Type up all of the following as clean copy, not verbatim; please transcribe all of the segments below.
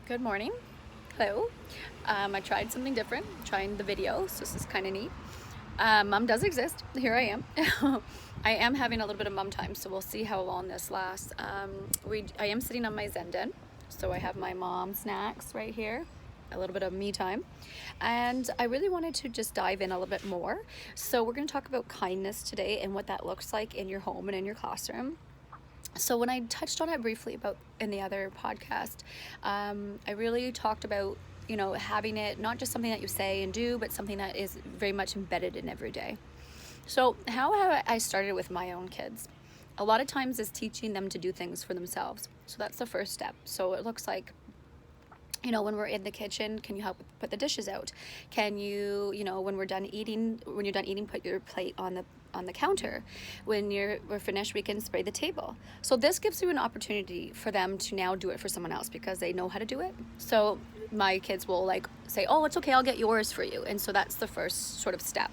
Good morning. Hello. I tried something different, trying the video, so this is kind of neat. Mom does exist. Here I am. I am having a little bit of mom time, so we'll see how long this lasts. I am sitting on my Zen, so I have my mom snacks right here, a little bit of me time. And I really wanted to just dive in a little bit more. So we're going to talk about kindness today and what that looks like in your home and in your classroom. So when I touched on it briefly about in the other podcast, I really talked about having it not just something that you say and do, but something that is very much embedded in every day. So how have I started with my own kids? A lot of times is teaching them to do things for themselves. So that's the first step. So it looks like, when we're in the kitchen, can you help put the dishes out? Can you, when you're done eating, put your plate on the counter. When we're finished, we can spray the table. So this gives you an opportunity for them to now do it for someone else because they know how to do it. So my kids will say, "Oh, it's okay, I'll get yours for you." And so that's the first sort of step.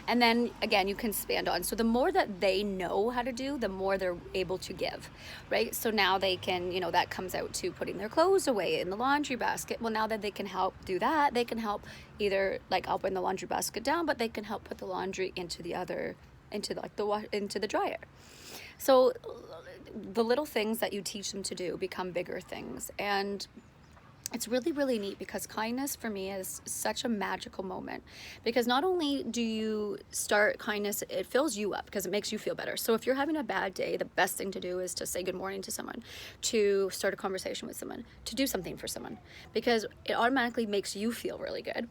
And then again, you can expand on. So the more that they know how to do, the more they're able to give, right? So now they can, that comes out to putting their clothes away in the laundry basket. Well, now that they can help do that, they can help either I'll bring the laundry basket down, but they can help put the laundry into the dryer. So the little things that you teach them to do become bigger things. And it's really, really neat because kindness for me is such a magical moment, because not only do you start kindness, it fills you up because it makes you feel better. So if you're having a bad day, the best thing to do is to say good morning to someone, to start a conversation with someone, to do something for someone, because it automatically makes you feel really good.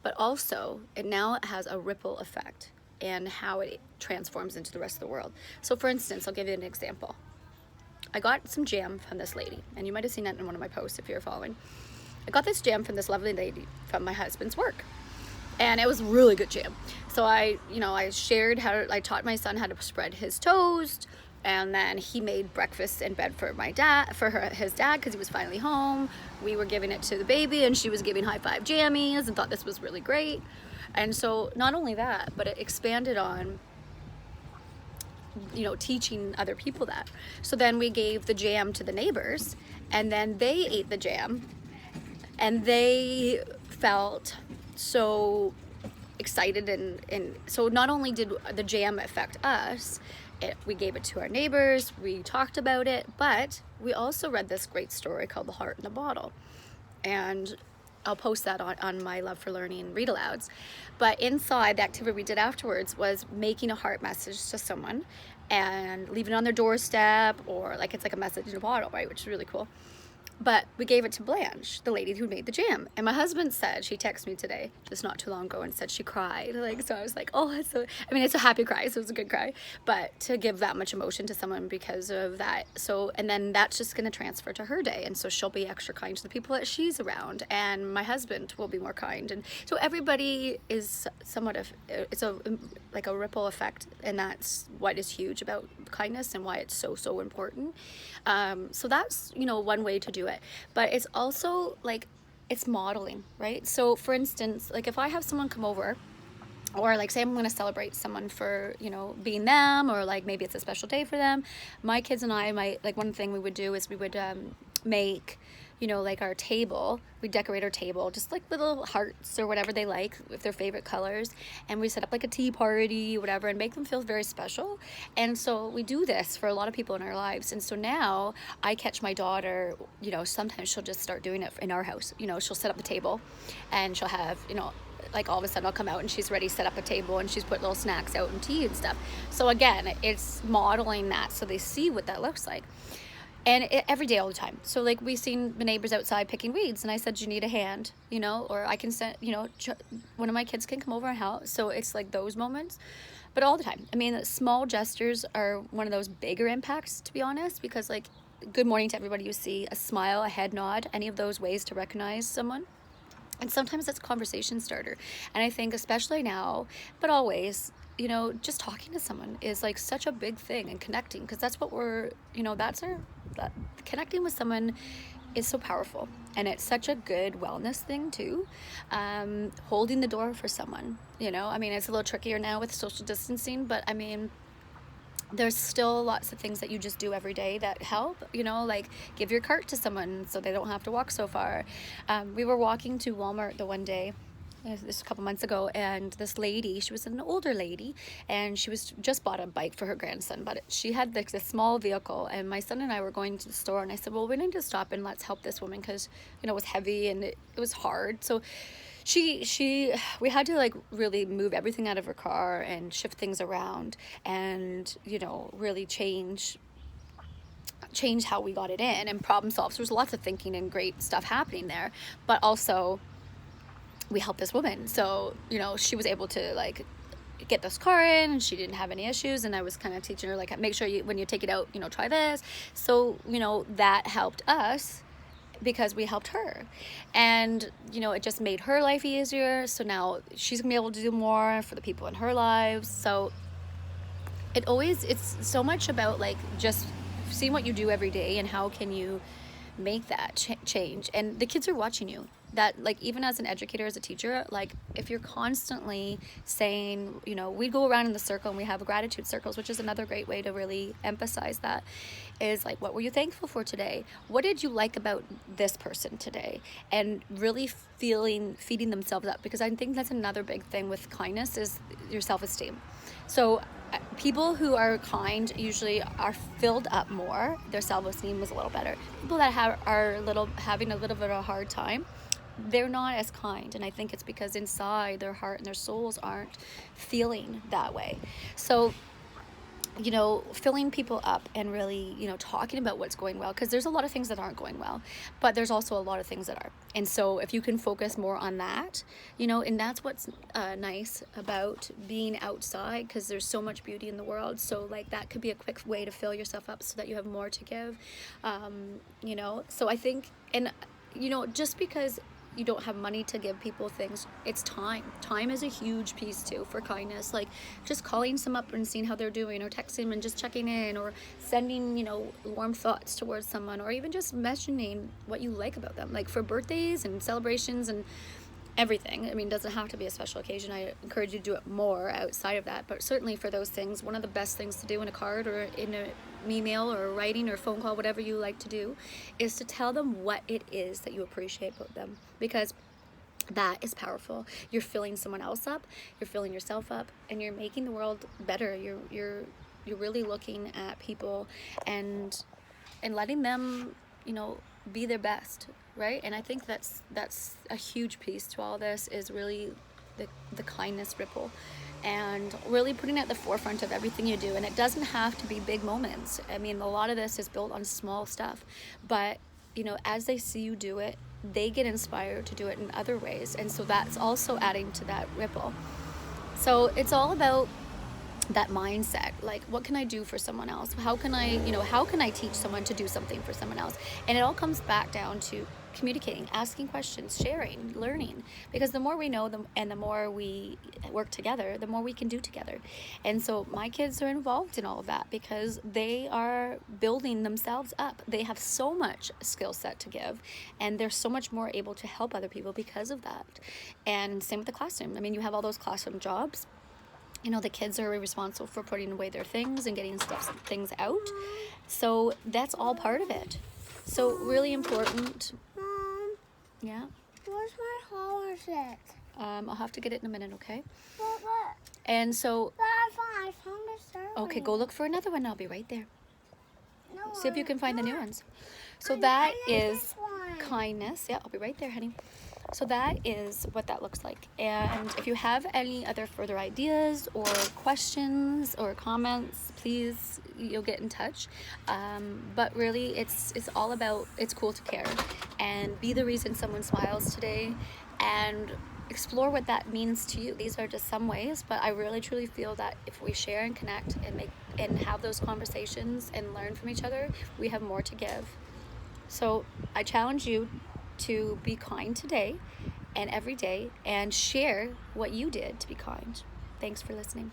But also it now has a ripple effect and how it transforms into the rest of the world. So for instance, I'll give you an example. I got some jam from this lady, and you might have seen that in one of my posts if you're following. I got this jam from this lovely lady from my husband's work, and it was really good jam. So I taught my son how to spread his toast, and then he made breakfast in bed for his dad, because he was finally home. We were giving it to the baby, and she was giving high five jammies and thought this was really great. And so not only that, but it expanded on teaching other people that. So then we gave the jam to the neighbors, and then they ate the jam, and they felt so excited. And so not only did the jam affect us, we gave it to our neighbors, we talked about it, but we also read this great story called The Heart in the Bottle. And I'll post that on my Love for Learning read alouds. But inside, the activity we did afterwards was making a heart message to someone and leaving it on their doorstep, or it's like a message in a bottle, right? Which is really cool. But we gave it to Blanche, the lady who made the jam. And my husband said, she texted me today, just not too long ago, and said she cried. So I was like, oh, it's a happy cry, so it was a good cry. But to give that much emotion to someone because of that. So, and then that's just going to transfer to her day. And so she'll be extra kind to the people that she's around. And my husband will be more kind. And so everybody is it's a ripple effect. And that's what is huge about kindness and why it's so, so important. So that's, one way to do it. But it's also it's modeling, right? So for instance, if I have someone come over, or say I'm going to celebrate someone for being them, or maybe it's a special day for them, my kids and I might one thing we would do is we would make our table, we decorate our table just little hearts or whatever they like with their favorite colors, and we set up a tea party, whatever, and make them feel very special. And so we do this for a lot of people in our lives. And so now I catch my daughter, sometimes she'll just start doing it in our house. She'll set up the table, and she'll have all of a sudden I'll come out and she's ready to set up a table, and she's put little snacks out and tea and stuff. So again, it's modeling that so they see what that looks like. And every day, all the time. So we seen the neighbors outside picking weeds, and I said, "You need a hand, or I can send, one of my kids can come over and help." So it's those moments, but all the time. I mean, small gestures are one of those bigger impacts, to be honest, because good morning to everybody you see, a smile, a head nod, any of those ways to recognize someone. And sometimes it's a conversation starter. And I think especially now, but always, just talking to someone is such a big thing, and connecting, because that's what connecting with someone is so powerful. And it's such a good wellness thing too. Holding the door for someone, it's a little trickier now with social distancing, but there's still lots of things that you just do every day that help, you know, like give your cart to someone so they don't have to walk so far. We were walking to Walmart the one day, this a couple months ago, and this lady, she was an older lady, and she was just bought a bike for her grandson, but she had like this small vehicle, and my son and I were going to the store, and I said, well, we need to stop and let's help this woman, because, you know, it was heavy and it was hard. So we had to like really move everything out of her car and shift things around, and, you know, really change how we got it in and problem solve. So there's lots of thinking and great stuff happening there, but also we helped this woman. So, you know, she was able to like get this car in, and she didn't have any issues, and I was kind of teaching her like, make sure you, when you take it out, you know, try this. So, you know, that helped us because we helped her, and, you know, it just made her life easier. So now she's gonna be able to do more for the people in her lives. So it's so much about like just seeing what you do every day and how can you make that change. And the kids are watching you. That, like, even as an educator, as a teacher, like if you're constantly saying, you know, we go around in the circle and we have gratitude circles, which is another great way to really emphasize that, is like, what were you thankful for today? What did you like about this person today? And really feeding themselves up, because I think that's another big thing with kindness is your self-esteem. So people who are kind usually are filled up more. Their self-esteem is a little better. People that are having a little bit of a hard time, they're not as kind, and I think it's because inside their heart and their souls aren't feeling that way. So, you know, filling people up and really, you know, talking about what's going well, because there's a lot of things that aren't going well, but there's also a lot of things that are. And so if you can focus more on that, you know, and that's what's nice about being outside, because there's so much beauty in the world. So like that could be a quick way to fill yourself up so that you have more to give, you know. So I think, and, you know, just because you don't have money to give people things, it's time is a huge piece too for kindness. Like just calling some up and seeing how they're doing, or texting them and just checking in, or sending, you know, warm thoughts towards someone, or even just mentioning what you like about them, like for birthdays and celebrations and everything. I mean, it doesn't have to be a special occasion. I encourage you to do it more outside of that, but certainly for those things, one of the best things to do in a card or in an email or writing or phone call, whatever you like to do, is to tell them what it is that you appreciate about them, because that is powerful. You're filling someone else up, you're filling yourself up, and you're making the world better. You're really looking at people and letting them, you know, be their best, right? And I think that's a huge piece to all this, is really the kindness ripple, and really putting it at the forefront of everything you do. And it doesn't have to be big moments. I mean, a lot of this is built on small stuff, but, you know, as they see you do it, they get inspired to do it in other ways, and so that's also adding to that ripple. So it's all about that mindset, like, what can I do for someone else? How can I teach someone to do something for someone else? And it all comes back down to communicating, asking questions, sharing, learning, because the more we know them and the more we work together, the more we can do together. And so my kids are involved in all of that because they are building themselves up. They have so much skill set to give, and they're so much more able to help other people because of that. And same with the classroom. I mean, you have all those classroom jobs. You know, the kids are responsible for putting away their things and getting things out. So that's all part of it. So really important. Mom, Yeah. where's my horse at? I'll have to get it in a minute, okay? What? And so, I found a sterling. okay, go look for another one. I'll be right there. No, See if you can find the new ones. So I that like is this one. kindness. Yeah, I'll be right there, honey. So that is what that looks like. And if you have any other further ideas or questions or comments, please, you'll get in touch. But really, it's all about, it's cool to care and be the reason someone smiles today, and explore what that means to you. These are just some ways, but I really truly feel that if we share and connect and have those conversations and learn from each other, we have more to give. So I challenge you to be kind today and every day, and share what you did to be kind. Thanks for listening.